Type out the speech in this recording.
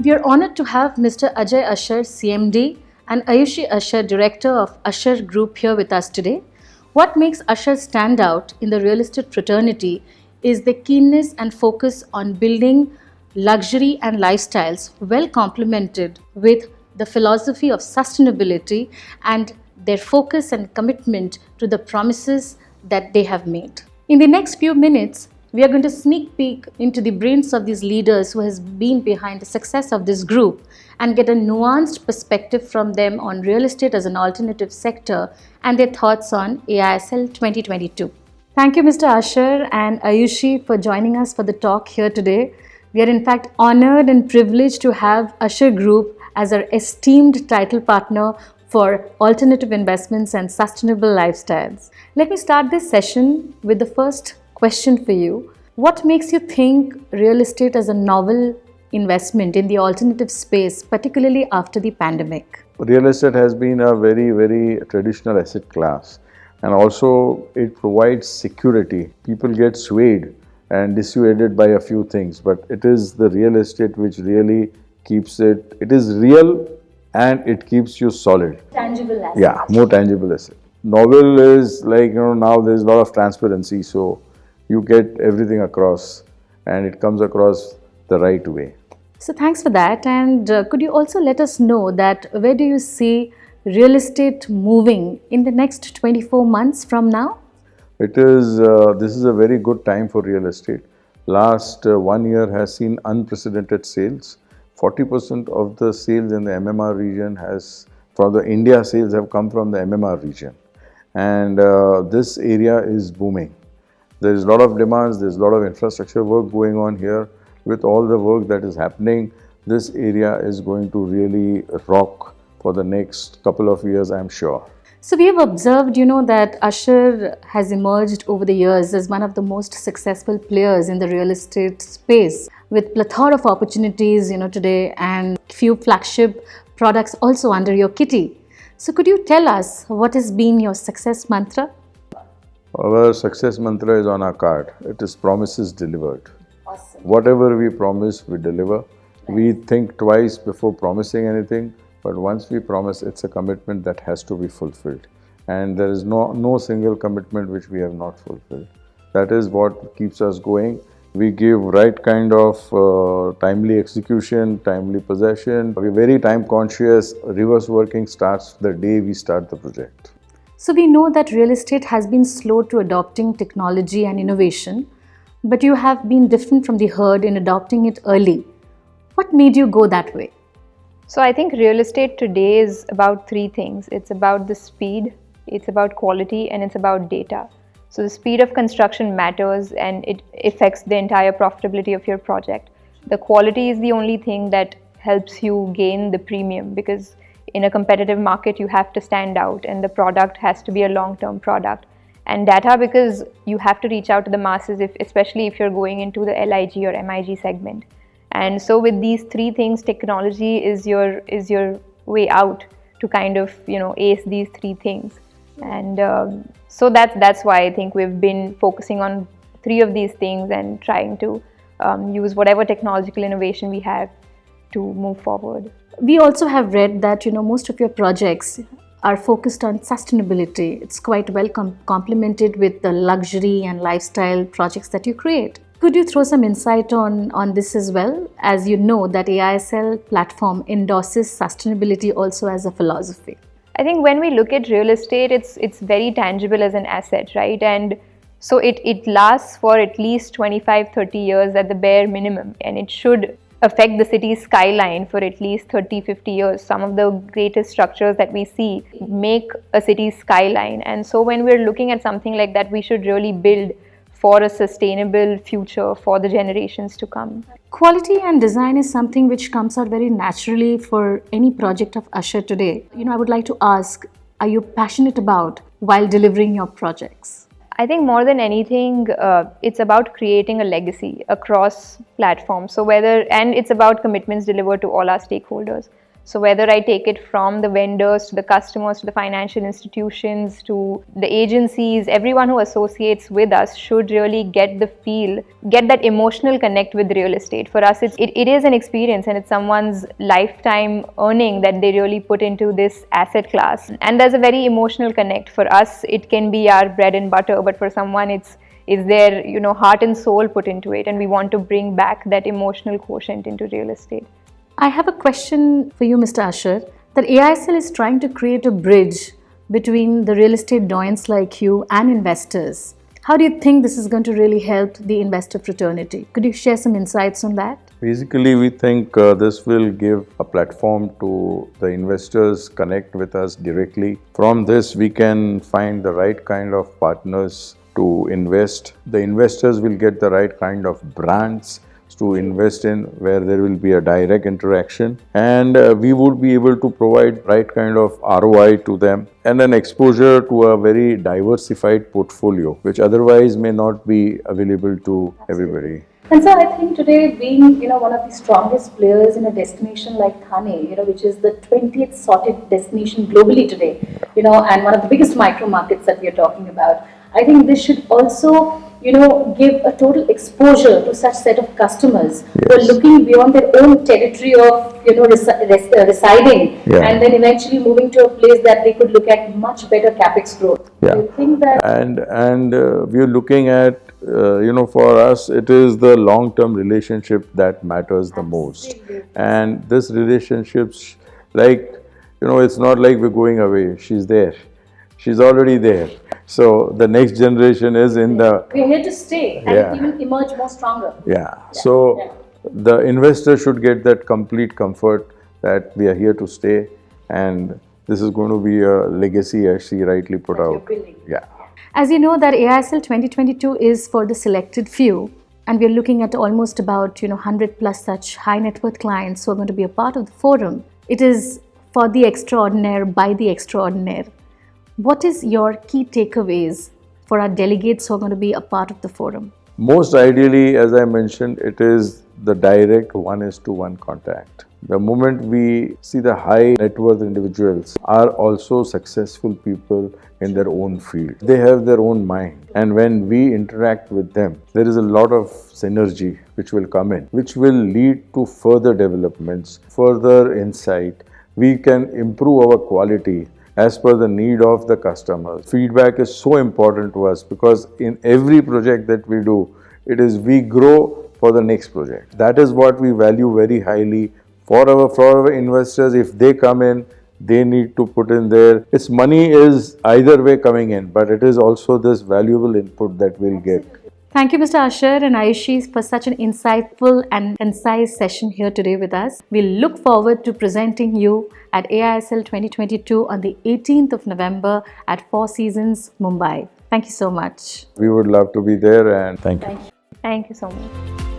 We are honored to have Mr. Ajay Ashar, CMD, and Ayushi Ashar, Director of Ashar Group, here with us today. What makes Ashar stand out in the real estate fraternity is the keenness and focus on building luxury and lifestyles well complemented with the philosophy of sustainability and their focus and commitment to the promises that they have made. In the next few minutes, we are going to sneak peek into the brains of these leaders who has been behind the success of this group and get a nuanced perspective from them on real estate as an alternative sector and their thoughts on AISL 2022. Thank you, Mr. Ashar and Ayushi, for joining us for the talk here today. We are in fact honored and privileged to have Ashar Group as our esteemed title partner for alternative investments and sustainable lifestyles. Let me start this session with the first question for you. What makes you think real estate as a novel investment in the alternative space, particularly after the pandemic? Real estate has been a very, very traditional asset class, and also it provides security. People get swayed and dissuaded by a few things, but it is the real estate which really keeps it. It is real and it keeps you solid. Tangible asset. Yeah, more tangible asset. Novel is like, now there's a lot of transparency, so you get everything across and it comes across the right way. So thanks for that. And could you also let us know that where do you see real estate moving in the next 24 months from now? It is, this is a very good time for real estate. Last 1 year has seen unprecedented sales. 40% of the sales in the MMR region from the India sales have come from the MMR region. And this area is booming. There is a lot of demands, there is a lot of infrastructure work going on here. With all the work that is happening, this area is going to really rock for the next couple of years, I'm sure. So we have observed, that Ashar has emerged over the years as one of the most successful players in the real estate space with plethora of opportunities, today, and few flagship products also under your kitty. So could you tell us what has been your success mantra? Our success mantra is on our card. It is promises delivered. Awesome. Whatever we promise, we deliver. We think twice before promising anything, but once we promise, it's a commitment that has to be fulfilled. And there is no single commitment which we have not fulfilled. That is what keeps us going. We give right kind of timely execution, timely possession. We're very time conscious. Reverse working starts the day we start the project. So we know that real estate has been slow to adopting technology and innovation, but you have been different from the herd in adopting it early. What made you go that way? So I think real estate today is about three things. It's about the speed, it's about quality, and it's about data. So the speed of construction matters and it affects the entire profitability of your project. The quality is the only thing that helps you gain the premium, because in a competitive market you have to stand out and the product has to be a long-term product. And data, because you have to reach out to the masses, especially if you're going into the LIG or MIG segment. And so with these three things, technology is your way out to kind of ace these three things. And so that's why I think we've been focusing on three of these things and trying to use whatever technological innovation we have to move forward. We also have read that most of your projects are focused on sustainability. It's quite well complemented with the luxury and lifestyle projects that you create. Could you throw some insight on this as well, as you know that AISL platform endorses sustainability also as a philosophy? I think when we look at real estate, it's very tangible as an asset, right? And so it lasts for at least 25-30 years at the bare minimum, and it should affect the city's skyline for at least 30-50 years. Some of the greatest structures that we see make a city's skyline. And so when we're looking at something like that, we should really build for a sustainable future for the generations to come. Quality and design is something which comes out very naturally for any project of Ashar today. I would like to ask, are you passionate about while delivering your projects? I think more than anything, it's about creating a legacy across platforms. And it's about commitments delivered to all our stakeholders. So whether I take it from the vendors to the customers to the financial institutions to the agencies, everyone who associates with us should really get the feel, get that emotional connect with real estate. For us, it is an experience, and it's someone's lifetime earning that they really put into this asset class. And there's a very emotional connect. For us, it can be our bread and butter, but for someone, it's their heart and soul put into it, and we want to bring back that emotional quotient into real estate. I have a question for you, Mr. Ashar, that AISL is trying to create a bridge between the real estate doyens like you and investors. How do you think this is going to really help the investor fraternity? Could you share some insights on that? Basically, we think this will give a platform to the investors connect with us directly. From this, we can find the right kind of partners to invest. The investors will get the right kind of brands to invest in, where there will be a direct interaction, and we would be able to provide right kind of ROI to them and an exposure to a very diversified portfolio which otherwise may not be available to everybody. And so I think today, being one of the strongest players in a destination like Thane, which is the 20th sorted destination globally today, and one of the biggest micro markets that we are talking about, I think this should also give a total exposure to such set of customers who are looking beyond their own territory of residing, and then eventually moving to a place that they could look at much better capex growth. Yeah. Do you think that? And we are looking at for us, it is the long-term relationship that matters the most. And this relationships, it's not like we're going away. She's there. She's already there. So the next generation is in the... We're here to stay and even emerge more stronger. So the investor should get that complete comfort that we are here to stay, and this is going to be a legacy, as she rightly put out. As you know, that AISL 2022 is for the selected few, and we're looking at almost about 100 plus such high net worth clients who are going to be a part of the forum. It is for the extraordinaire by the extraordinaire. What is your key takeaways for our delegates who are going to be a part of the forum? Most ideally, as I mentioned, it is the direct one-to-one contact. The moment we see the high net worth individuals are also successful people in their own field. They have their own mind, and when we interact with them, there is a lot of synergy which will come in, which will lead to further developments, further insight. We can improve our quality as per the need of the customers. Feedback is so important to us, because in every project that we do, it is we grow for the next project. That is what we value very highly. For our investors, if they come in, they need to put in there. Its money is either way coming in, but it is also this valuable input that we'll get. Thank you, Mr. Ashar and Ayushi, for such an insightful and concise session here today with us. We look forward to presenting you at AISL 2022 on the 18th of November at Four Seasons, Mumbai. Thank you so much. We would love to be there, and thank you. Thank you so much.